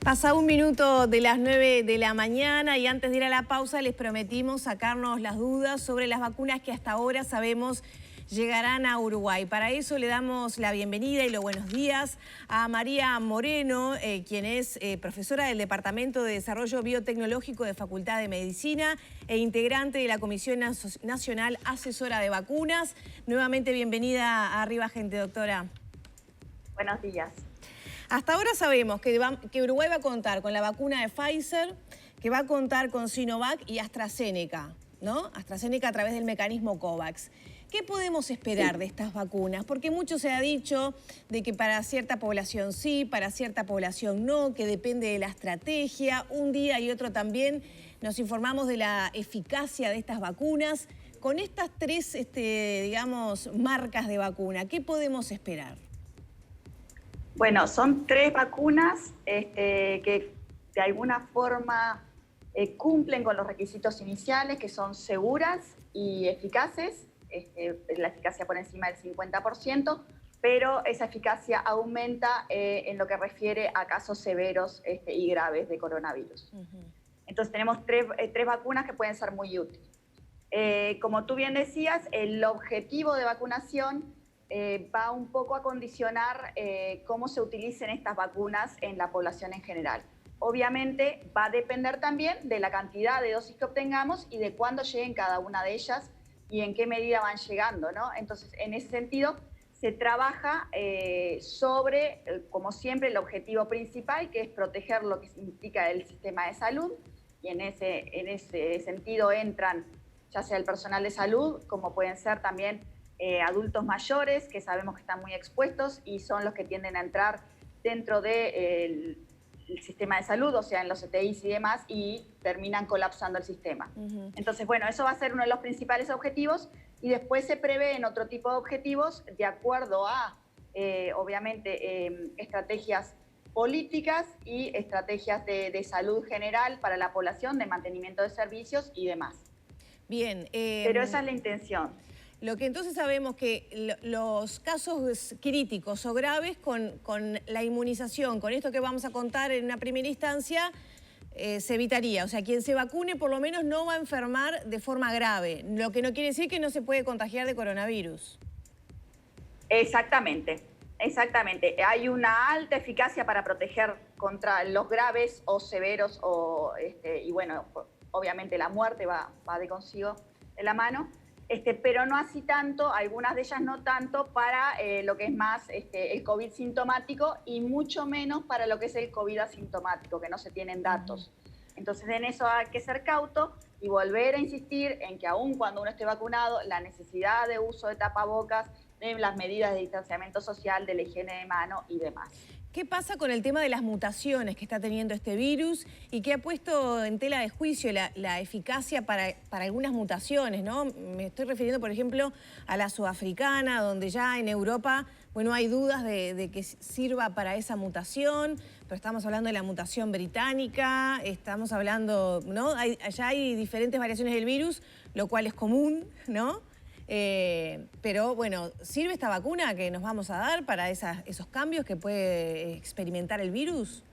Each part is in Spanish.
Pasa un minuto de las 9 de la mañana y antes de ir a la pausa les prometimos sacarnos las dudas sobre las vacunas que hasta ahora sabemos llegarán a Uruguay. Para eso le damos la bienvenida y los buenos días a María Moreno, quien es profesora del Departamento de Desarrollo Biotecnológico de Facultad de Medicina e integrante de la Comisión Nacional Asesora de Vacunas. Nuevamente bienvenida a Arriba Gente, doctora. Buenos días. Hasta ahora sabemos que Uruguay va a contar con la vacuna de Pfizer, que va a contar con Sinovac y AstraZeneca, ¿no? AstraZeneca a través del mecanismo COVAX. ¿Qué podemos esperar de estas vacunas? Porque mucho se ha dicho de que para cierta población sí, para cierta población no, que depende de la estrategia. Un día y otro también nos informamos de la eficacia de estas vacunas. Con estas tres, digamos, marcas de vacuna, ¿qué podemos esperar? Bueno, son tres vacunas que de alguna forma cumplen con los requisitos iniciales, que son seguras y eficaces, la eficacia por encima del 50%, pero esa eficacia aumenta en lo que refiere a casos severos y graves de coronavirus. Entonces tenemos tres vacunas que pueden ser muy útiles. Como tú bien decías, el objetivo de vacunación va un poco a condicionar cómo se utilicen estas vacunas en la población en general. Obviamente va a depender también de la cantidad de dosis que obtengamos y de cuándo lleguen cada una de ellas y en qué medida van llegando, ¿no? Entonces, en ese sentido, se trabaja sobre, como siempre, el objetivo principal, que es proteger lo que implica el sistema de salud, y en ese sentido entran ya sea el personal de salud, como pueden ser también adultos mayores, que sabemos que están muy expuestos y son los que tienden a entrar dentro del sistema de salud, o sea, en los CTIs y demás, y terminan colapsando el sistema. Entonces, bueno, eso va a ser uno de los principales objetivos y después se prevén otro tipo de objetivos de acuerdo a, obviamente, estrategias políticas y estrategias de salud general para la población, de mantenimiento de servicios y demás. Bien. Pero esa es la intención. Lo que entonces sabemos que los casos críticos o graves con la inmunización, con esto que vamos a contar en una primera instancia, se evitaría. O sea, quien se vacune por lo menos no va a enfermar de forma grave, lo que no quiere decir que no se puede contagiar de coronavirus. Exactamente, exactamente. Hay una alta eficacia para proteger contra los graves o severos, y bueno, obviamente la muerte va de consigo de la mano. Pero no así tanto, algunas de ellas no tanto para lo que es más el COVID sintomático y mucho menos para lo que es el COVID asintomático, que no se tienen datos. Entonces en eso hay que ser cauto y volver a insistir en que aun cuando uno esté vacunado, la necesidad de uso de tapabocas, de las medidas de distanciamiento social, de la higiene de mano y demás. ¿Qué pasa con el tema de las mutaciones que está teniendo este virus y que ha puesto en tela de juicio la eficacia para algunas mutaciones, ¿no? Me estoy refiriendo, por ejemplo, a la sudafricana, donde ya en Europa, bueno, hay dudas de que sirva para esa mutación, pero estamos hablando de la mutación británica, estamos hablando, ¿no? Allá hay diferentes variaciones del virus, lo cual es común, ¿no? Pero bueno, ¿sirve esta vacuna que nos vamos a dar para esos cambios que puede experimentar el virus?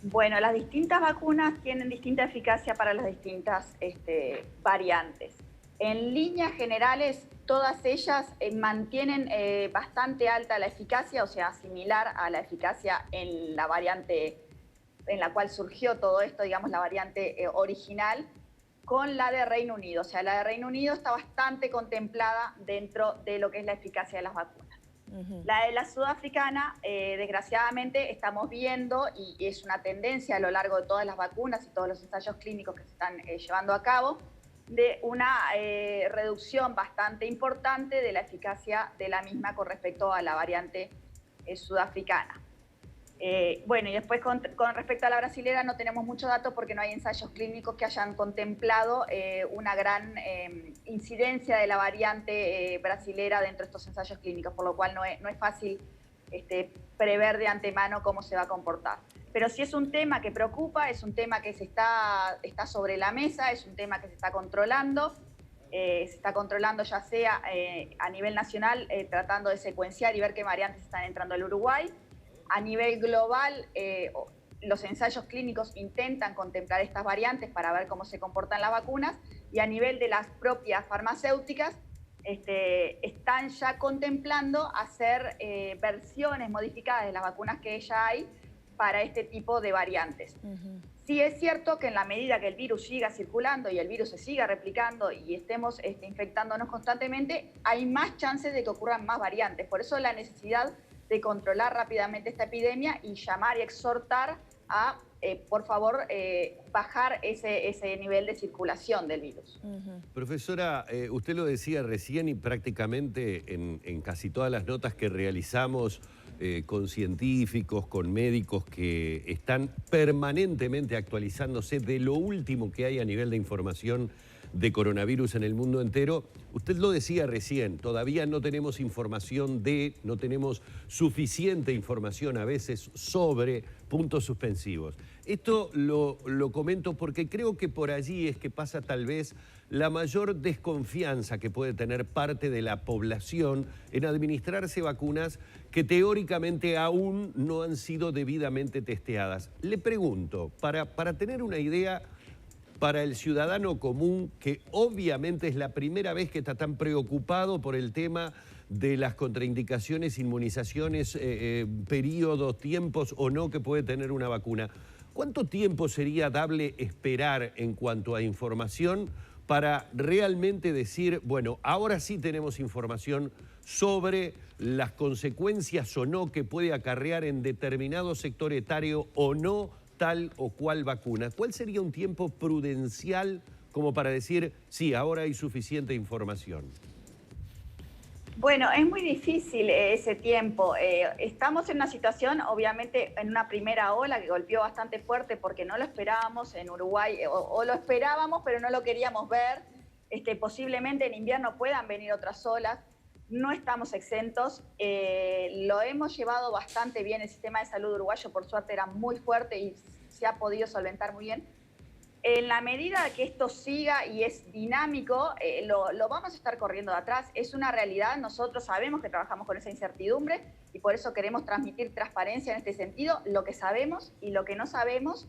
Bueno, las distintas vacunas tienen distinta eficacia para las distintas variantes. En líneas generales, todas ellas mantienen bastante alta la eficacia, o sea, similar a la eficacia en la variante en la cual surgió todo esto, digamos, la variante original, con la de Reino Unido. O sea, la de Reino Unido está bastante contemplada dentro de lo que es la eficacia de las vacunas. La de la sudafricana, desgraciadamente, estamos viendo, y es una tendencia a lo largo de todas las vacunas y todos los ensayos clínicos que se están llevando a cabo, de una reducción bastante importante de la eficacia de la misma con respecto a la variante sudafricana. Bueno, y después con respecto a la brasilera no tenemos mucho dato porque no hay ensayos clínicos que hayan contemplado una gran incidencia de la variante brasilera dentro de estos ensayos clínicos, por lo cual no es fácil prever de antemano cómo se va a comportar. Pero sí es un tema que preocupa, es un tema que está sobre la mesa, es un tema que se está controlando. Se está controlando ya sea a nivel nacional, tratando de secuenciar y ver qué variantes están entrando al Uruguay. A nivel global, los ensayos clínicos intentan contemplar estas variantes para ver cómo se comportan las vacunas, y a nivel de las propias farmacéuticas están ya contemplando hacer versiones modificadas de las vacunas que ya hay para este tipo de variantes. Sí es cierto que en la medida que el virus siga circulando y el virus se siga replicando y estemos infectándonos constantemente, hay más chances de que ocurran más variantes. Por eso la necesidad de controlar rápidamente esta epidemia y llamar y exhortar a, por favor, bajar ese nivel de circulación del virus. Profesora, usted lo decía recién y prácticamente en casi todas las notas que realizamos con científicos, con médicos que están permanentemente actualizándose de lo último que hay a nivel de información de coronavirus en el mundo entero. Usted lo decía recién, todavía no tenemos información no tenemos suficiente información a veces sobre puntos suspensivos. Esto lo comento porque creo que por allí es que pasa tal vez la mayor desconfianza que puede tener parte de la población en administrarse vacunas que teóricamente aún no han sido debidamente testeadas. Le pregunto, para tener una idea, para el ciudadano común, que obviamente es la primera vez que está tan preocupado por el tema de las contraindicaciones, inmunizaciones, periodos, tiempos o no que puede tener una vacuna, ¿cuánto tiempo sería dable esperar en cuanto a información para realmente decir, bueno, ahora sí tenemos información sobre las consecuencias o no que puede acarrear en determinado sector etario o no tal o cual vacuna? ¿Cuál sería un tiempo prudencial como para decir, sí, ahora hay suficiente información? Bueno, es muy difícil ese tiempo. Estamos en una situación, obviamente, en una primera ola que golpeó bastante fuerte porque no lo esperábamos en Uruguay, o lo esperábamos, pero no lo queríamos ver. Posiblemente en invierno puedan venir otras olas. No estamos exentos. Lo hemos llevado bastante bien. El sistema de salud uruguayo, por suerte, era muy fuerte y se ha podido solventar muy bien. En la medida que esto siga y es dinámico, lo vamos a estar corriendo de atrás. Es una realidad. Nosotros sabemos que trabajamos con esa incertidumbre y por eso queremos transmitir transparencia en este sentido, lo que sabemos y lo que no sabemos,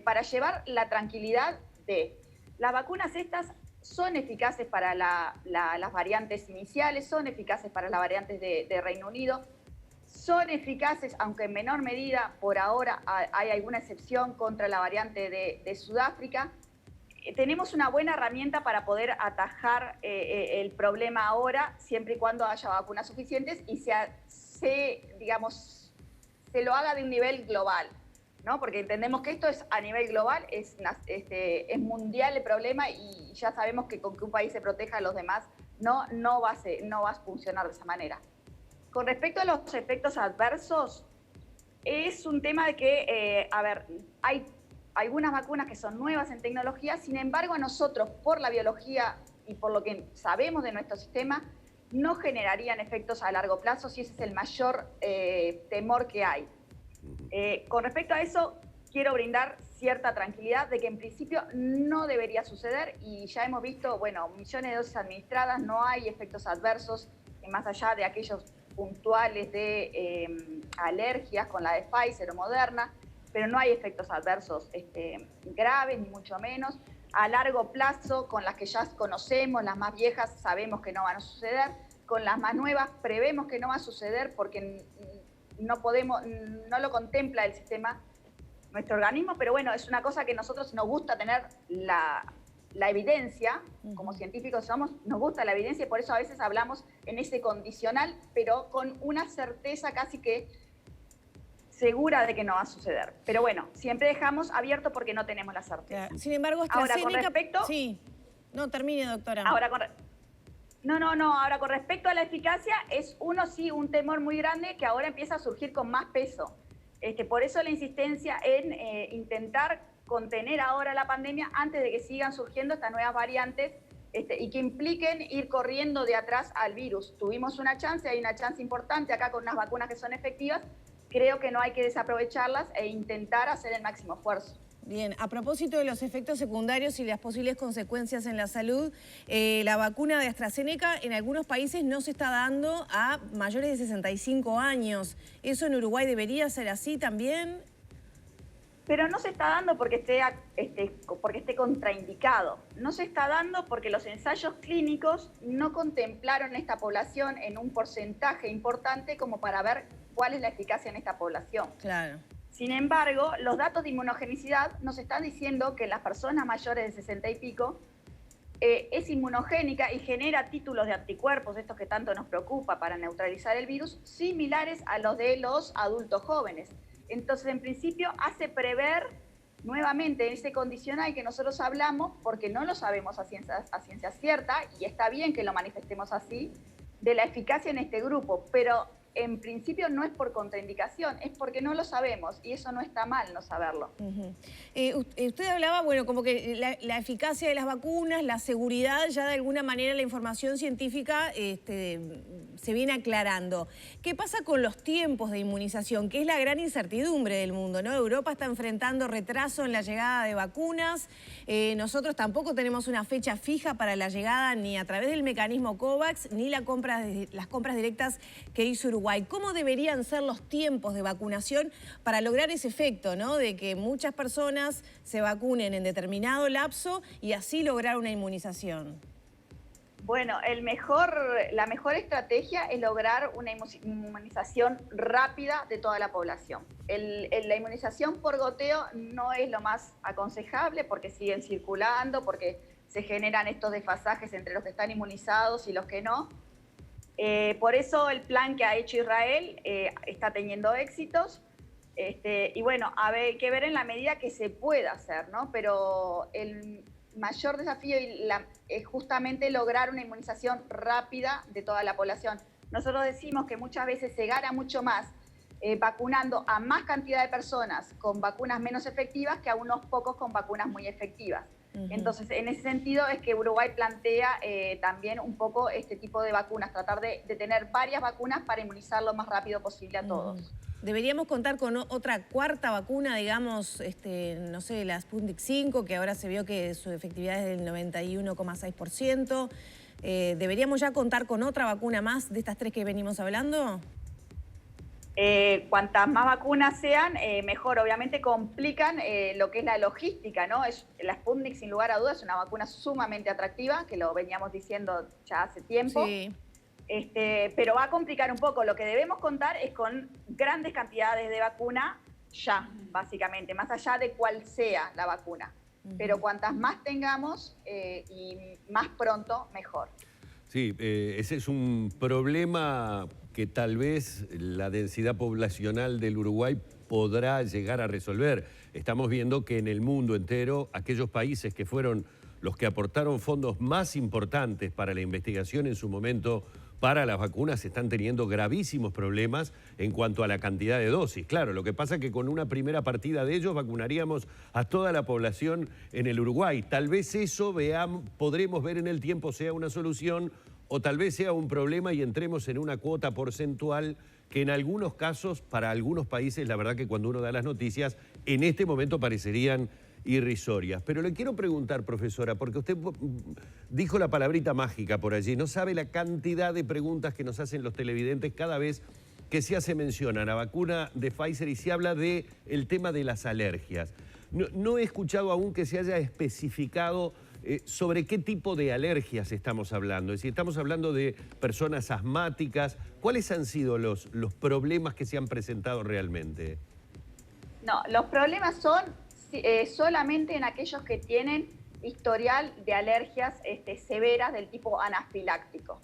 para llevar la tranquilidad de las vacunas estas. Son eficaces para las variantes iniciales, son eficaces para las variantes de Reino Unido, son eficaces, aunque en menor medida, por ahora hay alguna excepción contra la variante de Sudáfrica. Tenemos una buena herramienta para poder atajar el problema ahora, siempre y cuando haya vacunas suficientes y se lo haga de un nivel global, ¿no? Porque entendemos que esto es a nivel global, es mundial el problema y ya sabemos que con que un país se proteja a los demás no va a funcionar de esa manera. Con respecto a los efectos adversos, es un tema de que, hay algunas vacunas que son nuevas en tecnología, sin embargo a nosotros, por la biología y por lo que sabemos de nuestro sistema, no generarían efectos a largo plazo, si ese es el mayor temor que hay. Con respecto a eso, quiero brindar cierta tranquilidad de que en principio no debería suceder y ya hemos visto, millones de dosis administradas, no hay efectos adversos, más allá de aquellos puntuales de alergias con la de Pfizer o Moderna, pero no hay efectos adversos graves, ni mucho menos. A largo plazo, con las que ya conocemos, las más viejas, sabemos que no van a suceder. Con las más nuevas, prevemos que no va a suceder porque no lo contempla el sistema, nuestro organismo, pero bueno, es una cosa que nosotros nos gusta tener la evidencia, como científicos nos gusta la evidencia y por eso a veces hablamos en ese condicional, pero con una certeza casi que segura de que no va a suceder. Pero bueno, siempre dejamos abierto porque no tenemos la certeza. Sin embargo, ahora con respecto... Sí, no, termine, doctora. Ahora con respecto a la eficacia, es un temor muy grande que ahora empieza a surgir con más peso. Por eso la insistencia en intentar contener ahora la pandemia antes de que sigan surgiendo estas nuevas variantes y que impliquen ir corriendo de atrás al virus. Tuvimos hay una chance importante acá con unas vacunas que son efectivas. Creo que no hay que desaprovecharlas e intentar hacer el máximo esfuerzo. Bien, a propósito de los efectos secundarios y las posibles consecuencias en la salud, la vacuna de AstraZeneca en algunos países no se está dando a mayores de 65 años. ¿Eso en Uruguay debería ser así también? Pero no se está dando porque esté contraindicado. No se está dando porque los ensayos clínicos no contemplaron esta población en un porcentaje importante como para ver cuál es la eficacia en esta población. Claro. Sin embargo, los datos de inmunogenicidad nos están diciendo que en las personas mayores de 60 y pico es inmunogénica y genera títulos de anticuerpos, estos que tanto nos preocupa para neutralizar el virus, similares a los de los adultos jóvenes. Entonces, en principio, hace prever nuevamente ese condicional que nosotros hablamos, porque no lo sabemos a ciencia cierta, y está bien que lo manifestemos así, de la eficacia en este grupo, pero en principio no es por contraindicación, es porque no lo sabemos, y eso no está mal no saberlo. Usted hablaba, bueno, como que la eficacia de las vacunas, la seguridad, ya de alguna manera la información científica se viene aclarando. ¿Qué pasa con los tiempos de inmunización? Que es la gran incertidumbre del mundo, ¿no? Europa está enfrentando retraso en la llegada de vacunas, nosotros tampoco tenemos una fecha fija para la llegada ni a través del mecanismo COVAX, ni las compras directas que hizo Uruguay. ¿Cómo deberían ser los tiempos de vacunación para lograr ese efecto, ¿no? De que muchas personas se vacunen en determinado lapso y así lograr una inmunización? Bueno, la mejor estrategia es lograr una inmunización rápida de toda la población. La inmunización por goteo no es lo más aconsejable porque siguen circulando, porque se generan estos desfasajes entre los que están inmunizados y los que no. Por eso el plan que ha hecho Israel está teniendo éxitos. Y bueno, hay que ver en la medida que se pueda hacer, ¿no? Pero el mayor desafío es justamente lograr una inmunización rápida de toda la población. Nosotros decimos que muchas veces se gana mucho más vacunando a más cantidad de personas con vacunas menos efectivas que a unos pocos con vacunas muy efectivas. Entonces, en ese sentido es que Uruguay plantea también un poco este tipo de vacunas, tratar de tener varias vacunas para inmunizar lo más rápido posible a todos. ¿Deberíamos contar con otra cuarta vacuna, digamos, no sé, la Sputnik 5, que ahora se vio que su efectividad es del 91,6%? ¿Deberíamos ya contar con otra vacuna más de estas tres que venimos hablando? Cuantas más vacunas sean, mejor. Obviamente complican lo que es la logística, ¿no? La Sputnik, sin lugar a dudas, es una vacuna sumamente atractiva, que lo veníamos diciendo ya hace tiempo. Sí. Pero va a complicar un poco. Lo que debemos contar es con grandes cantidades de vacuna ya, básicamente, más allá de cuál sea la vacuna. Pero cuantas más tengamos y más pronto, mejor. Sí, ese es un problema que tal vez la densidad poblacional del Uruguay podrá llegar a resolver. Estamos viendo que en el mundo entero, aquellos países que fueron los que aportaron fondos más importantes para la investigación en su momento para las vacunas están teniendo gravísimos problemas en cuanto a la cantidad de dosis. Claro, lo que pasa es que con una primera partida de ellos vacunaríamos a toda la población en el Uruguay. Tal vez eso podremos ver en el tiempo sea una solución o tal vez sea un problema y entremos en una cuota porcentual que en algunos casos, para algunos países, la verdad que cuando uno da las noticias, en este momento parecerían irrisorias. Pero le quiero preguntar, profesora, porque usted dijo la palabrita mágica por allí, no sabe la cantidad de preguntas que nos hacen los televidentes cada vez que se hace mención a la vacuna de Pfizer y se habla del tema de las alergias. No he escuchado aún que se haya especificado sobre qué tipo de alergias estamos hablando. Es decir, estamos hablando de personas asmáticas. ¿Cuáles han sido los problemas que se han presentado realmente? No, los problemas son solamente en aquellos que tienen historial de alergias severas del tipo anafiláctico.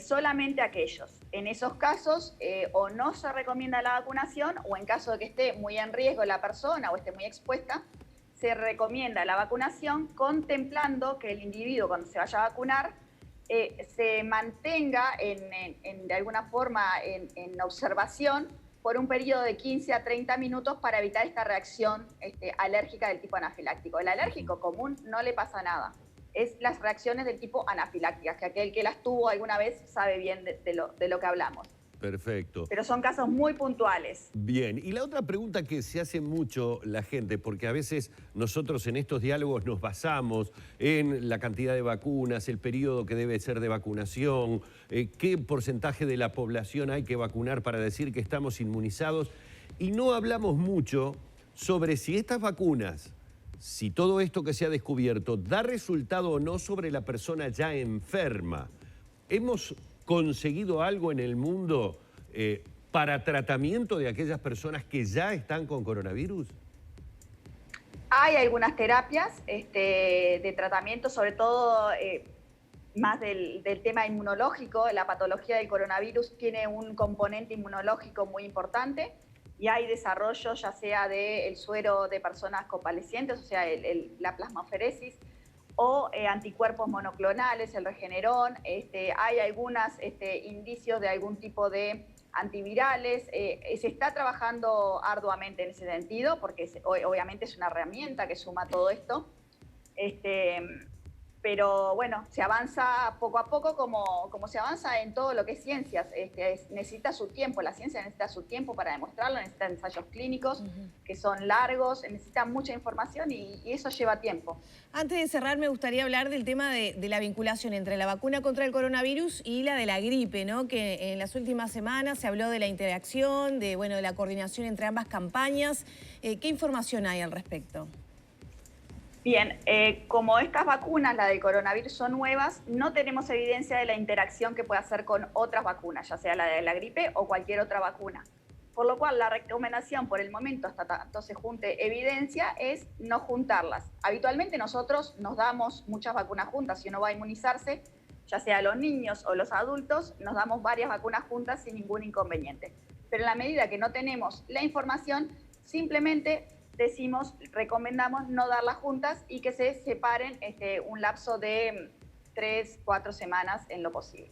Solamente aquellos. En esos casos o no se recomienda la vacunación o en caso de que esté muy en riesgo la persona o esté muy expuesta, se recomienda la vacunación contemplando que el individuo cuando se vaya a vacunar se mantenga de alguna forma en observación por un periodo de 15 a 30 minutos para evitar esta reacción alérgica del tipo anafiláctico. El alérgico común no le pasa nada. Es las reacciones del tipo anafilácticas, que aquel que las tuvo alguna vez sabe bien de lo que hablamos. Perfecto. Pero son casos muy puntuales. Bien, y la otra pregunta que se hace mucho la gente, porque a veces nosotros en estos diálogos nos basamos en la cantidad de vacunas, el periodo que debe ser de vacunación, qué porcentaje de la población hay que vacunar para decir que estamos inmunizados, y no hablamos mucho sobre si estas vacunas, si todo esto que se ha descubierto da resultado o no sobre la persona ya enferma. ¿Hemos conseguido algo en el mundo para tratamiento de aquellas personas que ya están con coronavirus? Hay algunas terapias de tratamiento, sobre todo más del tema inmunológico. La patología del coronavirus tiene un componente inmunológico muy importante y hay desarrollo ya sea del suero de personas convalecientes, o sea, la plasmaferesis, o anticuerpos monoclonales, el Regeneron. Hay algunos indicios de algún tipo de antivirales. Se está trabajando arduamente en ese sentido, porque obviamente es una herramienta que suma todo esto. Pero bueno, se avanza poco a poco como se avanza en todo lo que es ciencias. Necesita su tiempo, la ciencia necesita su tiempo para demostrarlo, necesita ensayos clínicos que son largos, necesita mucha información y eso lleva tiempo. Antes de cerrar, me gustaría hablar del tema de la vinculación entre la vacuna contra el coronavirus y la de la gripe, ¿no? Que en las últimas semanas se habló de la interacción, de la coordinación entre ambas campañas. ¿Qué información hay al respecto? Bien, como estas vacunas, la del coronavirus, son nuevas, no tenemos evidencia de la interacción que puede hacer con otras vacunas, ya sea la de la gripe o cualquier otra vacuna. Por lo cual, la recomendación por el momento, hasta tanto se junte evidencia, es no juntarlas. Habitualmente nosotros nos damos muchas vacunas juntas. Si uno va a inmunizarse, ya sea los niños o los adultos, nos damos varias vacunas juntas sin ningún inconveniente. Pero en la medida que no tenemos la información, simplemente recomendamos no darlas juntas y que se separen un lapso de 3-4 semanas en lo posible.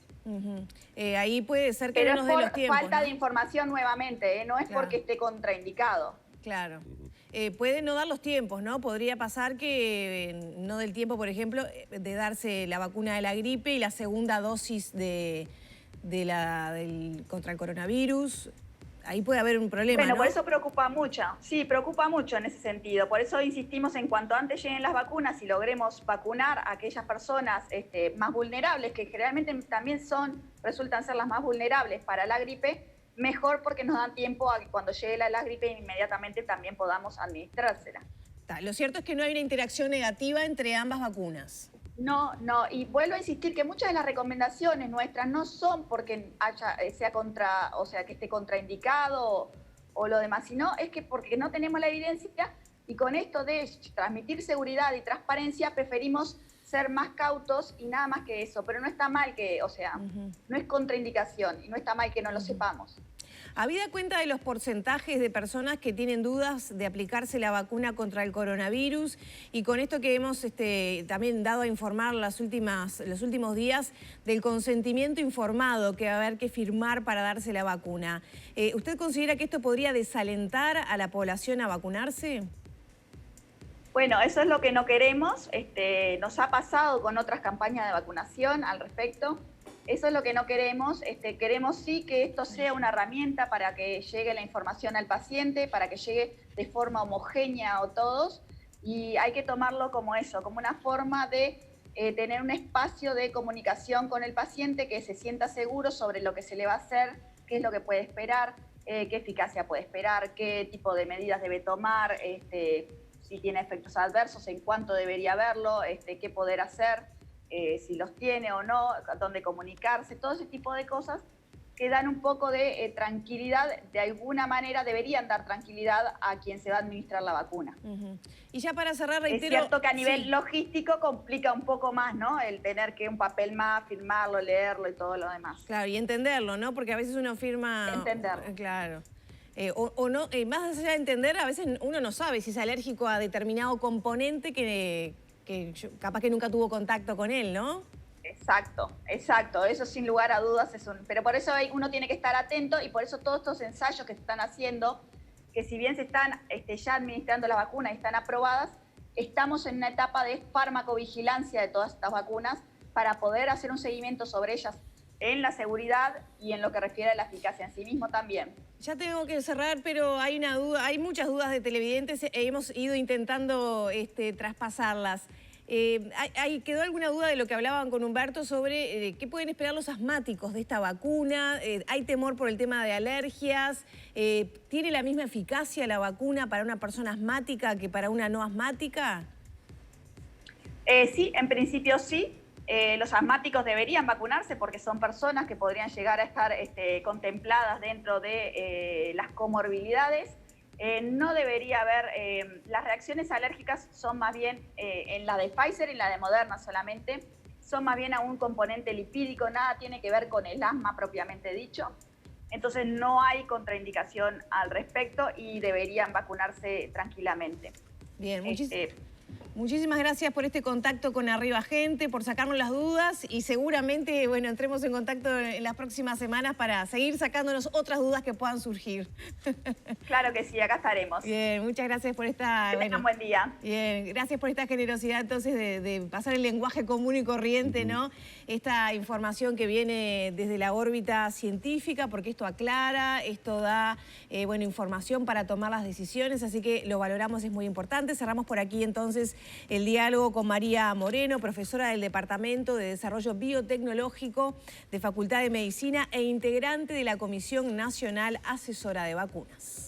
Ahí puede ser que pero no nos den los tiempos. Falta de información nuevamente, no es claro. Porque esté contraindicado. Claro. Puede no dar los tiempos, ¿no? Podría pasar que no dé el tiempo, por ejemplo, de darse la vacuna de la gripe y la segunda dosis contra el coronavirus. Ahí puede haber un problema, Bueno, ¿no? por eso preocupa mucho. Sí, preocupa mucho en ese sentido. Por eso insistimos en cuanto antes lleguen las vacunas y logremos vacunar a aquellas personas más vulnerables, que generalmente también resultan ser las más vulnerables para la gripe, mejor, porque nos dan tiempo a que cuando llegue la gripe inmediatamente también podamos administrársela. Lo cierto es que no hay una interacción negativa entre ambas vacunas. No, y vuelvo a insistir que muchas de las recomendaciones nuestras no son porque que esté contraindicado o lo demás, sino es que porque no tenemos la evidencia y con esto de transmitir seguridad y transparencia preferimos ser más cautos y nada más que eso, pero no está mal que, no es contraindicación y no está mal que no lo sepamos. Habida cuenta de los porcentajes de personas que tienen dudas de aplicarse la vacuna contra el coronavirus y con esto que hemos también dado a informar los últimos días del consentimiento informado que va a haber que firmar para darse la vacuna, ¿usted considera que esto podría desalentar a la población a vacunarse? Bueno, eso es lo que no queremos. Nos ha pasado con otras campañas de vacunación al respecto. Eso es lo que no queremos. Queremos sí que esto sea una herramienta para que llegue la información al paciente, para que llegue de forma homogénea a todos. Y hay que tomarlo como eso, como una forma de tener un espacio de comunicación con el paciente que se sienta seguro sobre lo que se le va a hacer, qué es lo que puede esperar, qué eficacia puede esperar, qué tipo de medidas debe tomar, si tiene efectos adversos, en cuánto debería haberlo, qué poder hacer. Si los tiene o no, dónde comunicarse, todo ese tipo de cosas que dan un poco de tranquilidad, de alguna manera deberían dar tranquilidad a quien se va a administrar la vacuna. Y ya para cerrar, reitero... Es cierto que a nivel logístico complica un poco más, ¿no? El tener que un papel más, firmarlo, leerlo y todo lo demás. Claro, y entenderlo, ¿no? Porque a veces uno firma... Entenderlo. Claro. O no, más allá de entender, a veces uno no sabe si es alérgico a determinado componente que capaz que nunca tuvo contacto con él, ¿no? Exacto. Eso sin lugar a dudas es pero por eso uno tiene que estar atento y por eso todos estos ensayos que se están haciendo, que si bien se están ya administrando las vacunas y están aprobadas, estamos en una etapa de farmacovigilancia de todas estas vacunas para poder hacer un seguimiento sobre ellas en la seguridad y en lo que refiere a la eficacia en sí mismo también. Ya tengo que cerrar, pero hay una duda, hay muchas dudas de televidentes, hemos ido intentando traspasarlas. ¿Quedó alguna duda de lo que hablaban con Humberto sobre qué pueden esperar los asmáticos de esta vacuna? ¿Hay temor por el tema de alergias? ¿Tiene la misma eficacia la vacuna para una persona asmática que para una no asmática? Sí, en principio sí. Los asmáticos deberían vacunarse porque son personas que podrían llegar a estar contempladas dentro de las comorbilidades. No debería haber, las reacciones alérgicas son más bien, en la de Pfizer y la de Moderna solamente, son más bien a un componente lipídico, nada tiene que ver con el asma propiamente dicho. Entonces no hay contraindicación al respecto y deberían vacunarse tranquilamente. Bien, muchísimas gracias por este contacto con Arriba Gente, por sacarnos las dudas y seguramente, bueno, entremos en contacto en las próximas semanas para seguir sacándonos otras dudas que puedan surgir. Claro que sí, acá estaremos. Bien, muchas gracias por esta... Que tengan buen día. Bien, gracias por esta generosidad entonces de pasar el lenguaje común y corriente, ¿no? Esta información que viene desde la órbita científica, porque esto aclara, esto da, bueno, información para tomar las decisiones, así que lo valoramos, es muy importante. Cerramos por aquí entonces el diálogo con María Moreno, profesora del Departamento de Desarrollo Biotecnológico de Facultad de Medicina e integrante de la Comisión Nacional Asesora de Vacunas.